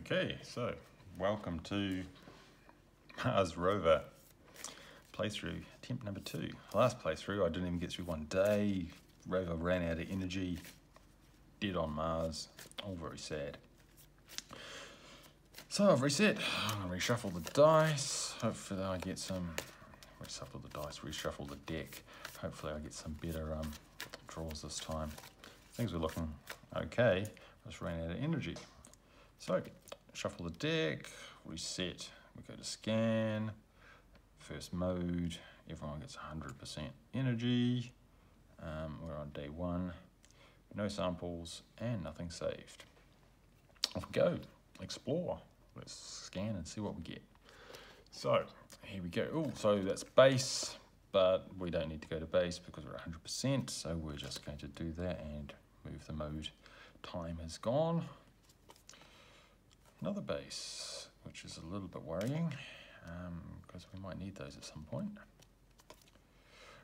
Okay, so welcome to Mars Rover playthrough, attempt number 2. Last playthrough, I didn't even get through one day. Rover ran out of energy, dead on Mars, all very sad. So I've reset, I'm going to reshuffle the dice, hopefully I get some, reshuffle the deck, hopefully I get some better draws this time. Things were looking okay, I just ran out of energy. So, shuffle the deck, reset, we go to scan, first mode, everyone gets 100% energy, we're on day 1, no samples and nothing saved. Off we go, explore, let's scan and see what we get. So, here we go, oh, so that's base, but we don't need to go to base because we're 100%, so we're just going to do that and move the mode. Time has gone. Another base, which is a little bit worrying because we might need those at some point.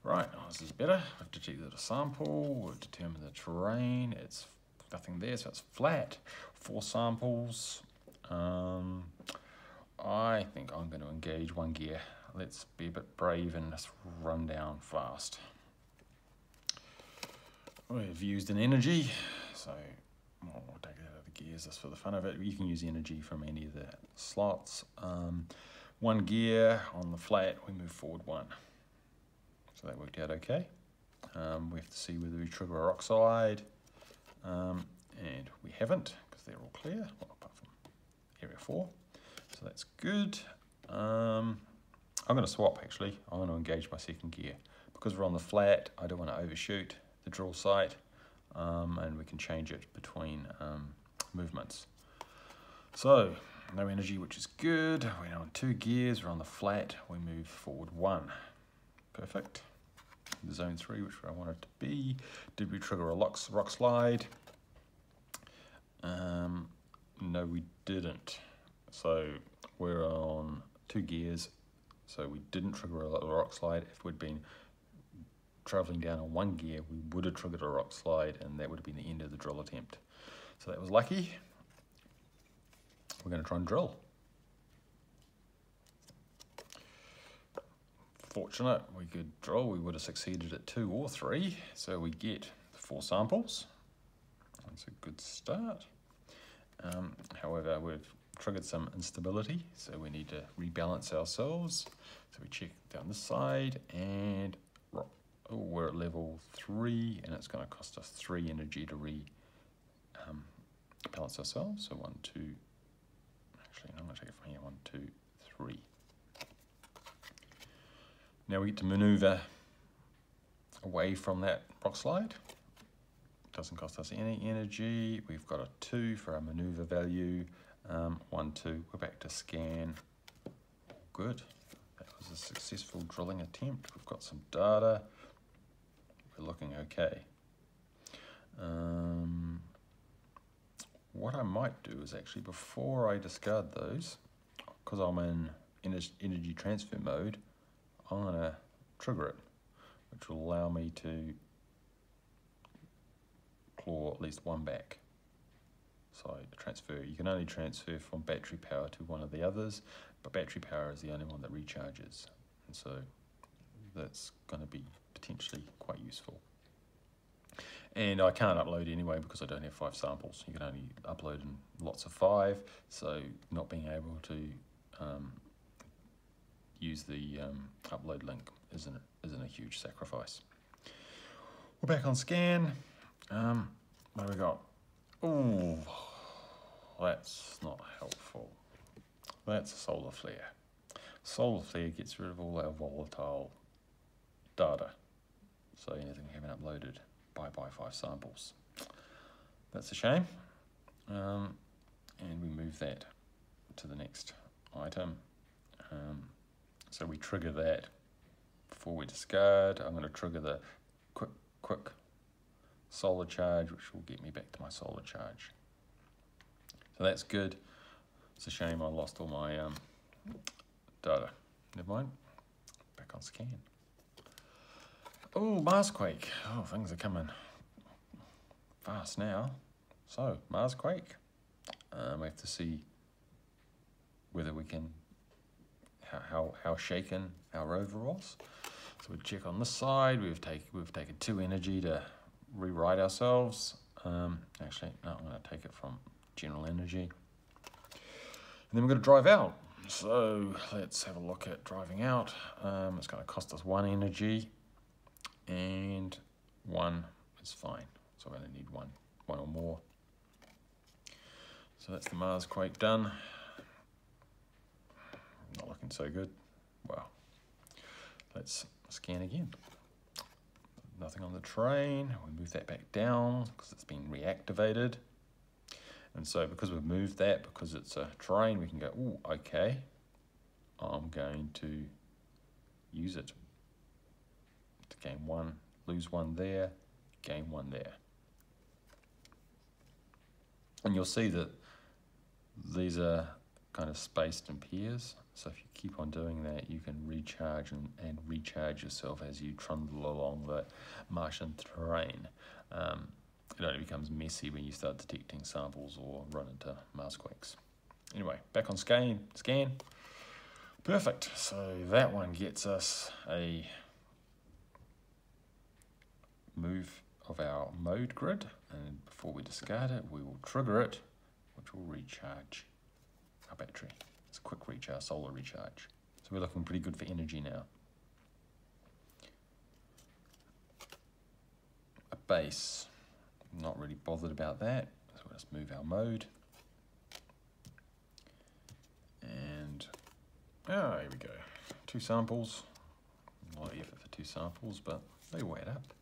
Right, this is better. We've detected a sample, we've determined the terrain, it's nothing there, so it's flat. 4 samples. I think I'm going to engage 1 gear. Let's be a bit brave and just run down fast. We've used an energy, so we'll take it out of the gears just for the fun of it. You can use energy from any of the slots. 1 gear on the flat, we move forward 1. So that worked out okay. We have to see whether we trigger a rock slide, and we haven't because they're all clear, well, apart from area 4. So that's good. I'm going to swap actually. I'm going to engage my 2nd gear. Because we're on the flat, I don't want to overshoot the drill site, and we can change it between movements. So, no energy, which is good. We're on 2 gears, we're on the flat, we move forward 1. Perfect. The zone 3, which I want it to be. Did we trigger a rock slide? No, we didn't. So, we're on 2 gears, so we didn't trigger a rock slide. If we'd been traveling down on 1 gear, we would have triggered a rock slide and that would have been the end of the drill attempt. So that was lucky. We're going to try and drill. Fortunate, we could drill, we would have succeeded at 2 or 3, so we get 4 samples. That's a good start. However, we've triggered some instability, so we need to rebalance ourselves. So we check down this side and we're at level 3 and it's going to cost us 3 energy to balance ourselves. So 1, 2, actually I'm going to take it from here, 1, 2, 3. Now we get to maneuver away from that rock slide. Doesn't cost us any energy. We've got a 2 for our maneuver value. 1, 2, we're back to scan. Good. That was a successful drilling attempt. We've got some data. We're looking okay. What I might do is actually, before I discard those, because I'm in energy transfer mode, I'm going to trigger it, which will allow me to claw at least 1 back. So transfer, you can only transfer from battery power to one of the others, but battery power is the only one that recharges. And so that's going to be potentially quite useful. And I can't upload anyway because I don't have 5 samples. You can only upload in lots of 5, so not being able to use the upload link isn't a huge sacrifice. We're back on scan. What do we got? Ooh, that's not helpful. That's a solar flare. Solar flare gets rid of all our volatile data. So anything we haven't uploaded, bye-bye 5 samples. That's a shame. And we move that to the next item. So we trigger that before we discard. I'm going to trigger the quick solar charge, which will get me back to my solar charge. So that's good. It's a shame I lost all my data. Never mind. Back on scan. Oh, Marsquake. Oh, things are coming fast now. So, Marsquake. We have to see whether we can, how shaken our rover was. So we check on this side. We've taken 2 energy to rewrite ourselves. Actually, no, I'm going to take it from general energy. And then we're going to drive out. So let's have a look at driving out. It's going to cost us 1 energy, and 1 is fine. So we're going to need one or more. So that's the Mars quake done. Not looking so good. Well, let's scan again. Nothing on the train. We move that back down because it's been reactivated. And so because we've moved that, because it's a train, we can go, ooh, okay, I'm going to use it to gain 1, lose 1 there, gain 1 there. And you'll see that these are kind of spaced in pairs. So if you keep on doing that, you can recharge and recharge yourself as you trundle along the Martian terrain. It only becomes messy when you start detecting samples or run into Marsquakes. Anyway, back on scan. Perfect. So that one gets us a move of our mode grid, and before we discard it, we will trigger it, which will recharge our battery. It's a quick recharge, solar recharge. So we're looking pretty good for energy now. A base. Not really bothered about that, so we'll just move our mode. And, here we go. 2 samples. A lot of effort for 2 samples, but they will add up.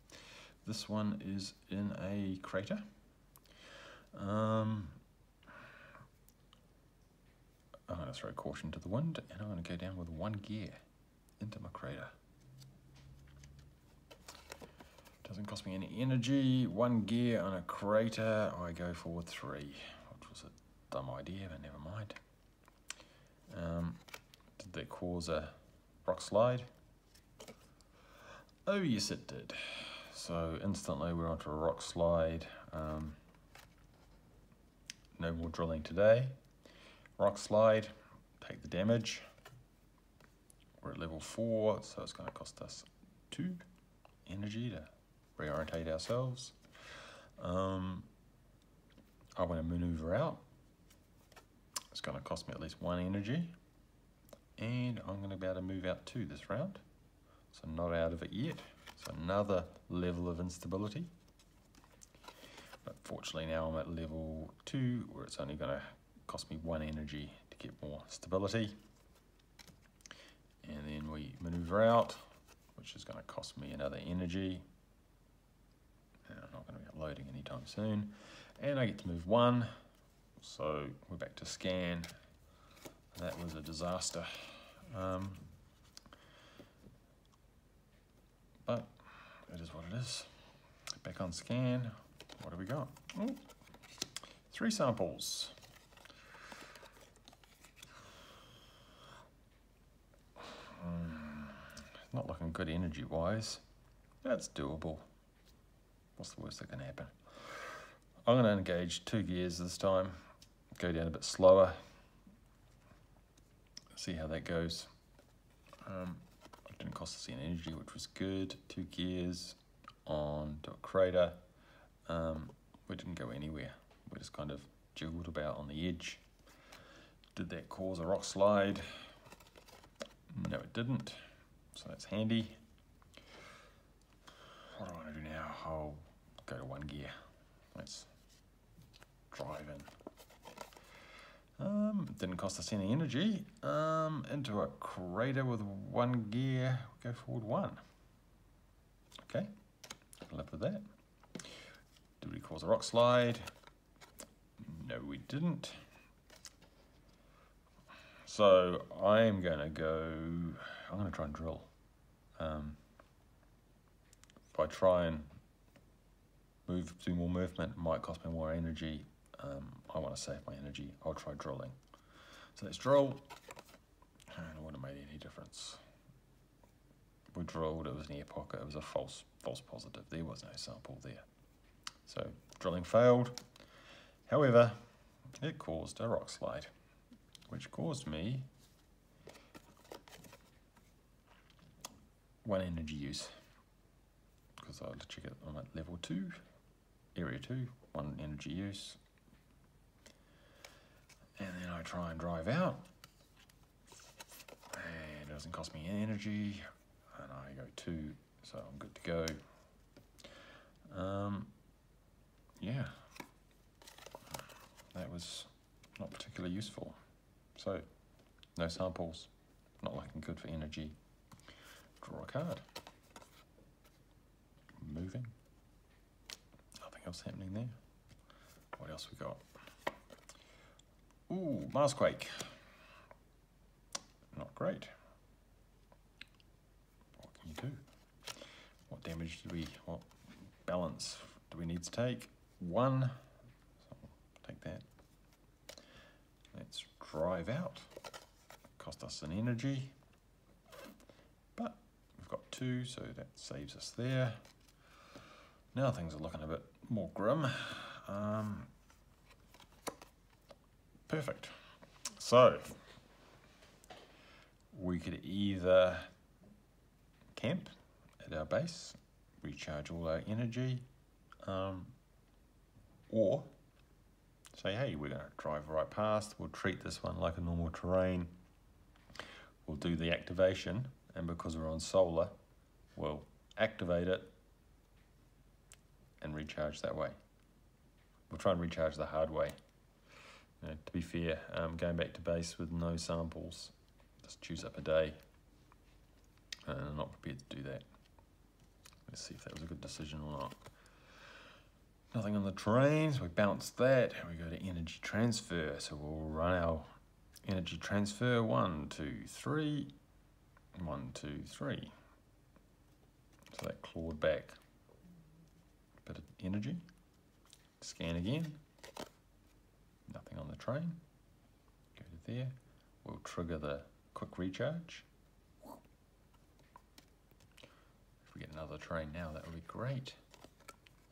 This one is in a crater. I'm going to throw caution to the wind, and I'm going to go down with 1 gear into my crater. Doesn't cost me any energy. 1 gear on a crater. I go for 3, which was a dumb idea, but never mind. Did that cause a rock slide? Oh yes, it did. So instantly we're onto a rock slide. No more drilling today. Rock slide, take the damage. We're at level 4, so it's going to cost us 2 energy to reorientate ourselves. I want to maneuver out. It's going to cost me at least 1 energy. And I'm going to be able to move out 2 this round. So not out of it yet. So another level of instability. But fortunately now I'm at level 2, where it's only going to cost me 1 energy to get more stability. And then we maneuver out, which is going to cost me another energy. And I'm not going to be loading anytime soon. And I get to move 1. So we're back to scan. That was a disaster. But it is what it is. Back on scan. What do we got? Ooh, 3 samples. Not looking good energy-wise. That's doable. What's the worst that can happen? I'm going to engage 2 gears this time. Go down a bit slower. See how that goes. It didn't cost us any energy, which was good. 2 gears on to a crater. We didn't go anywhere. We just kind of jiggled about on the edge. Did that cause a rock slide? No, it didn't. So that's handy. What do I want to do now? I'll go to 1 gear. Let's drive in. Didn't cost us any energy. Into a crater with 1 gear. Go forward 1. Okay, I'll live with that. Did we cause a rock slide? No, we didn't. So I'm going to try and drill. If I try and do more movement, it might cost me more energy. I want to save my energy. I'll try drilling. So let's drill. And it wouldn't have made any difference. We drilled, it was an air pocket, it was a false positive. There was no sample there. So drilling failed. However, it caused a rock slide. which caused me 1 energy use, because I'll check it on at level 2, area 2, 1 energy use. And then I try and drive out, and it doesn't cost me any energy, and I go 2, so I'm good to go. Yeah, that was not particularly useful. So, no samples, not looking good for energy. Draw a card. Moving. Nothing else happening there. What else we got? Ooh, Marsquake. Not great. What can you do? What damage do we, what balance do we need to take? 1. So take that. Let's drive out. Cost us an energy. But we've got 2, so that saves us there. Now things are looking a bit more grim. Perfect. So we could either camp at our base, recharge all our energy, or say, hey, we're going to drive right past, we'll treat this one like a normal terrain, we'll do the activation, and because we're on solar, we'll activate it and recharge that way. We'll try and recharge the hard way. You know, to be fair, going back to base with no samples, just choose up a day, and I'm not prepared to do that. Let's see if that was a good decision or not. Nothing on the terrains, we bounce that, and we go to energy transfer. So we'll run our energy transfer, 1, 2, 3, 1, 2, 3. So that clawed back a bit of energy. Scan again. Nothing on the train. Go to there. We'll trigger the quick recharge. If we get another train now, that would be great.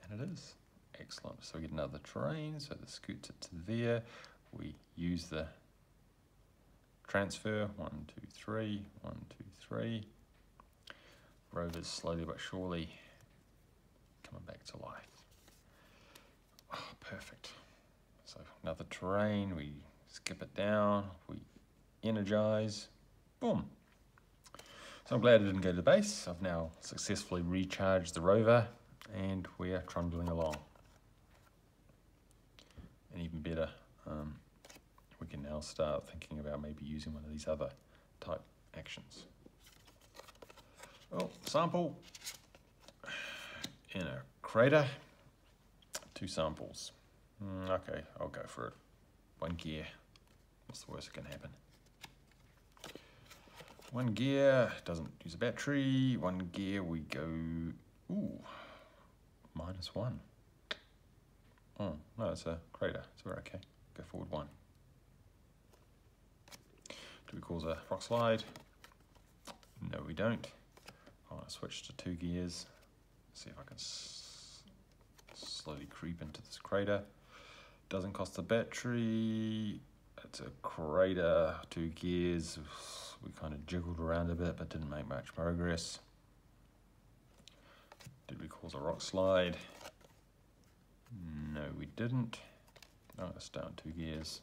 And it is. Excellent. So we get another train, so this scoots it to there. We use the transfer, 1, 2, 3, 1, 2, 3. Rover's slowly but surely coming back to life. Oh, perfect. So another terrain, we skip it down, we energize, boom. So I'm glad I didn't go to the base. I've now successfully recharged the rover and we are trundling along. And even better, we can now start thinking about maybe using one of these other type actions. Well, sample in a crater, 2 samples. Okay, I'll go for it. 1 gear. What's the worst that can happen? 1 gear, doesn't use a battery. 1 gear, we go, ooh, -1. Oh, no, it's a crater, so we're okay. Go forward 1. Do we cause a rock slide? No, we don't. I want to switch to 2 gears. See if I can slowly creep into this crater. Doesn't cost a battery. It's a crater, 2 gears. We kind of jiggled around a bit, but didn't make much progress. Did we cause a rock slide? No, we didn't. Oh, it's down 2 gears.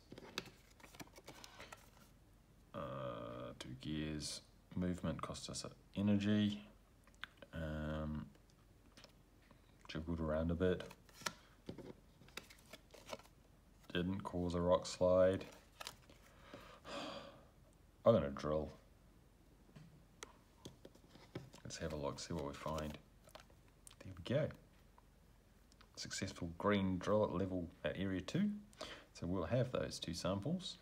2 gears. Movement cost us energy. Jiggled around a bit. Didn't cause a rock slide. I'm going to drill. Let's have a look, see what we find. There we go. Successful green drill at level at area 2. So we'll have those 2 samples.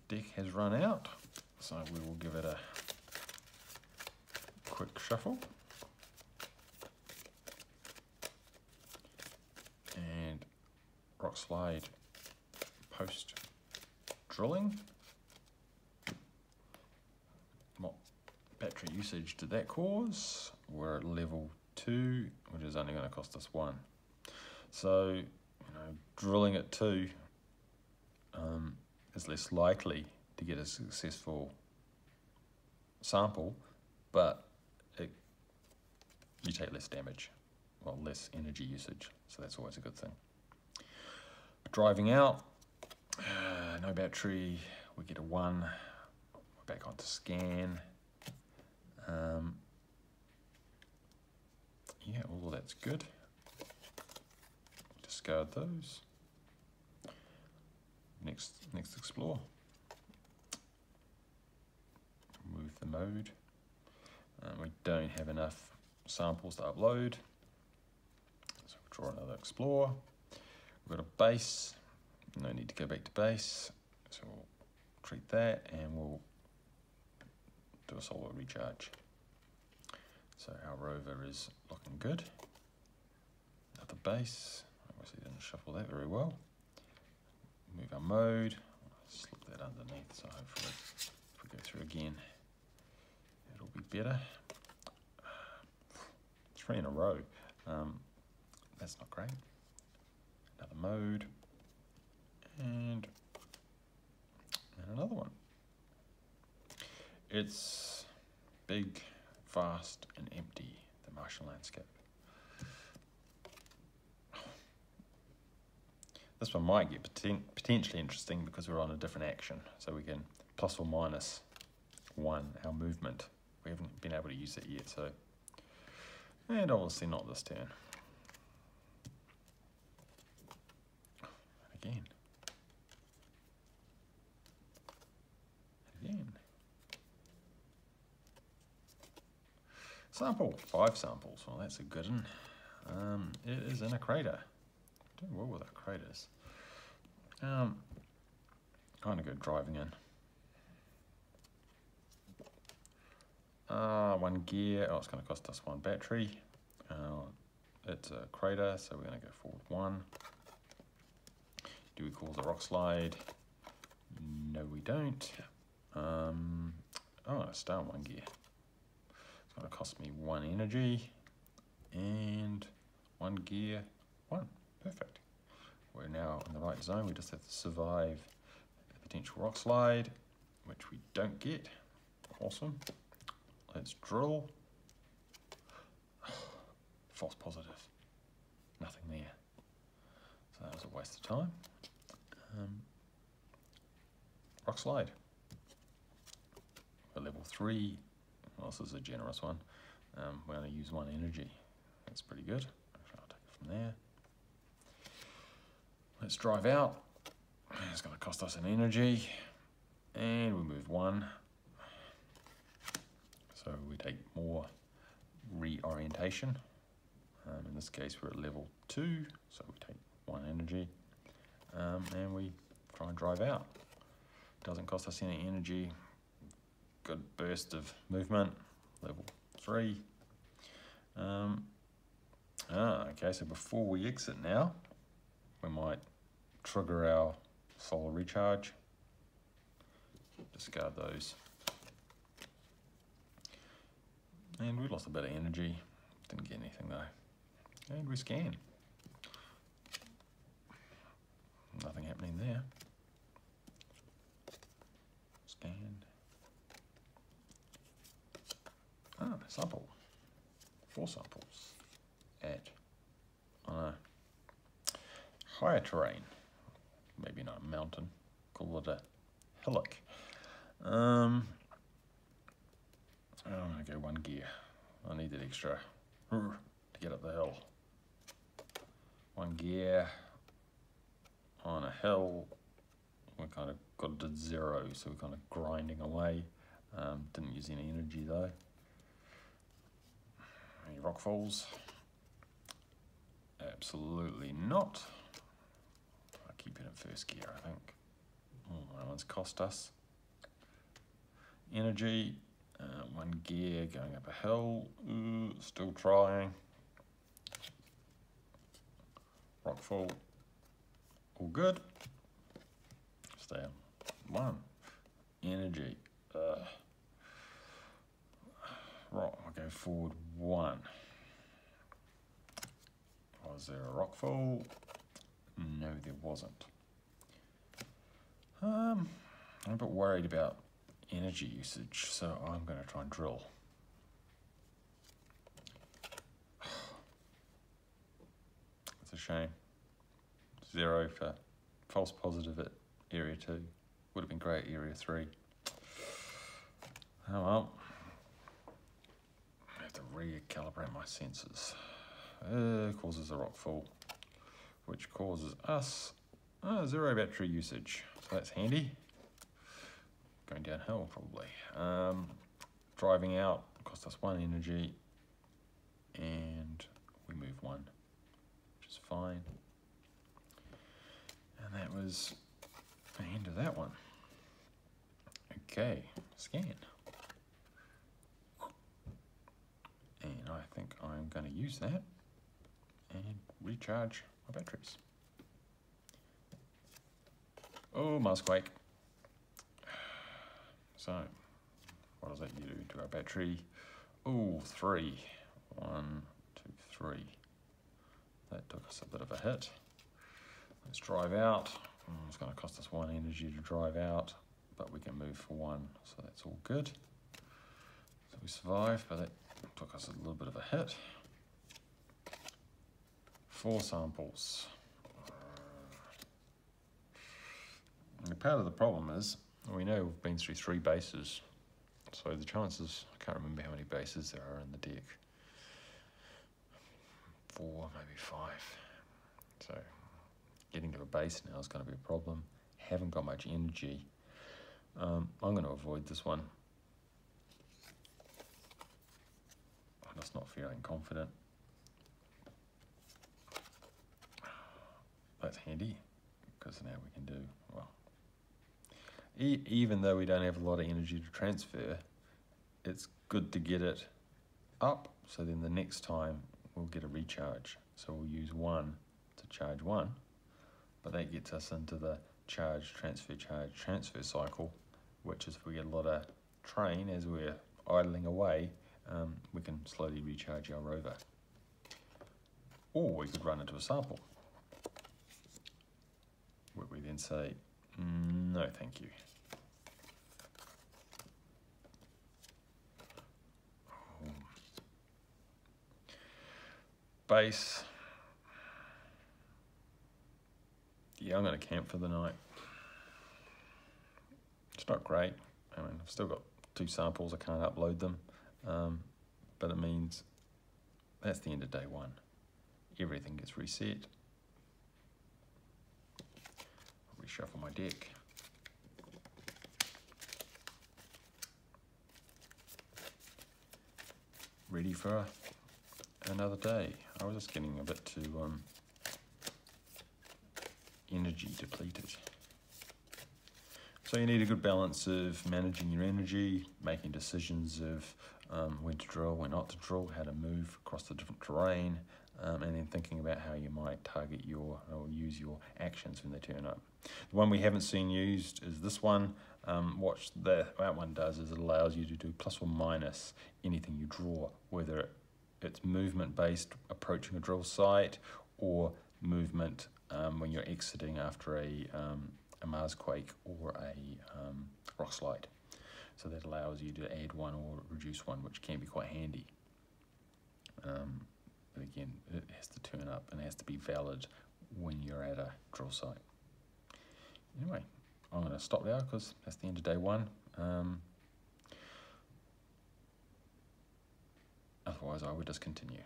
Deck has run out, so we will give it a quick shuffle. And rock slide post drilling. What battery usage did that cause? We're at level 2, which is only going to cost us 1. So, drilling at 2 is less likely to get a successful sample, but you take less damage, well, less energy usage, so that's always a good thing. Driving out, no battery, we get a 1. We're back onto scan. Yeah, all of that's good. Discard those. Next explore. Move the mode. We don't have enough samples to upload, so we'll draw another explore. We've got a base, no need to go back to base, so we'll treat that and we'll do a solar recharge. So our rover is looking good. Another base, obviously didn't shuffle that very well. Move our mode, slip that underneath, so hopefully if we go through again, it'll be better. 3 in a row, that's not great. Another mode, and another one. It's big, vast, and empty, the Martian landscape. This one might get potentially interesting because we're on a different action, so we can plus or minus 1 our movement. We haven't been able to use it yet, so, and obviously not this turn. Again. Again. Sample, 5 samples. Well, that's a good one. It is in a crater. Doing well with our craters. I'm gonna go driving in. 1 gear. Oh, it's gonna cost us 1 battery. It's a crater, so we're gonna go forward 1. Do we cause a rock slide? No, we don't. I'm gonna start 1 gear. It's gonna cost me 1 energy and 1 gear, 1. Perfect. We're now in the right zone. We just have to survive a potential rock slide, which we don't get. Awesome. Let's drill. False positive. Nothing there. So that was a waste of time. Rock slide. For level 3. Well, this is a generous one. We're going to use 1 energy. That's pretty good. I'll take it from there. Let's drive out. It's going to cost us an energy. And we move 1. So we take more reorientation. In this case, we're at level 2, so we take 1 energy. And we try and drive out. Doesn't cost us any energy. Good burst of movement. Level 3. Okay, so before we exit now, we might trigger our solar recharge. Discard those. And we lost a bit of energy. Didn't get anything though. And we scan. Nothing happening there. Scan. Sample. 4 samples on a higher terrain. Maybe not a mountain. Call it a hillock. I'm gonna go 1 gear. I need that extra to get up the hill. 1 gear on a hill. We kind of got it to 0, so we're kind of grinding away. Didn't use any energy though. Any rock falls? Absolutely not. I'll keep it in 1st gear, I think. That one's cost us energy. 1 gear going up a hill. Still trying. Rockfall. All good. Stay on 1. Energy. Right, I'll go forward 1. Was there a rockfall? No, there wasn't. I'm a bit worried about energy usage, so I'm going to try and drill. It's a shame. 0 for false positive at area 2. Would have been great at area 3. Oh well. I have to recalibrate my sensors. Causes a rockfall, which causes us 0 battery usage. So that's handy. Going downhill probably. Driving out cost us 1 energy, and we move 1, which is fine. And that was the end of that one. Okay, scan. And I think I'm going to use that and recharge my batteries. Oh, Mars quake. So, what does that do to our battery? Oh, 3. 1, 2, 3. That took us a bit of a hit. Let's drive out. It's going to cost us 1 energy to drive out, but we can move for 1, so that's all good. So we survived, but that took us a little bit of a hit. 4 samples. And part of the problem is, we know we've been through 3 bases, so the chances, I can't remember how many bases there are in the deck. 4, maybe 5. So getting to a base now is going to be a problem. Haven't got much energy. I'm going to avoid this one. I'm just not feeling confident. That's handy, because now we can do, well, even though we don't have a lot of energy to transfer, it's good to get it up, so then the next time we'll get a recharge. So we'll use 1 to charge 1, but that gets us into the charge, transfer cycle, which is if we get a lot of train as we're idling away, we can slowly recharge our rover. Or we could run into a sample, where we then say, no thank you. Base. Yeah, I'm going to camp for the night. It's not great. I mean, I've still got 2 samples. I can't upload them. But it means that's the end of day 1. Everything gets reset. Reshuffle my deck. Ready for another day. I was just getting a bit too energy depleted. So you need a good balance of managing your energy, making decisions of when to drill, when not to drill, how to move across the different terrain, and then thinking about how you might target your or use your actions when they turn up. The one we haven't seen used is this one. What that one does is it allows you to do plus or minus anything you draw, whether it's movement based approaching a drill site or movement when you're exiting after a Mars quake or a rock slide. So that allows you to add 1 or reduce 1, which can be quite handy. But again, it has to turn up and it has to be valid when you're at a drill site. Anyway, I'm going to stop there because that's the end of day 1. Otherwise, I would just continue.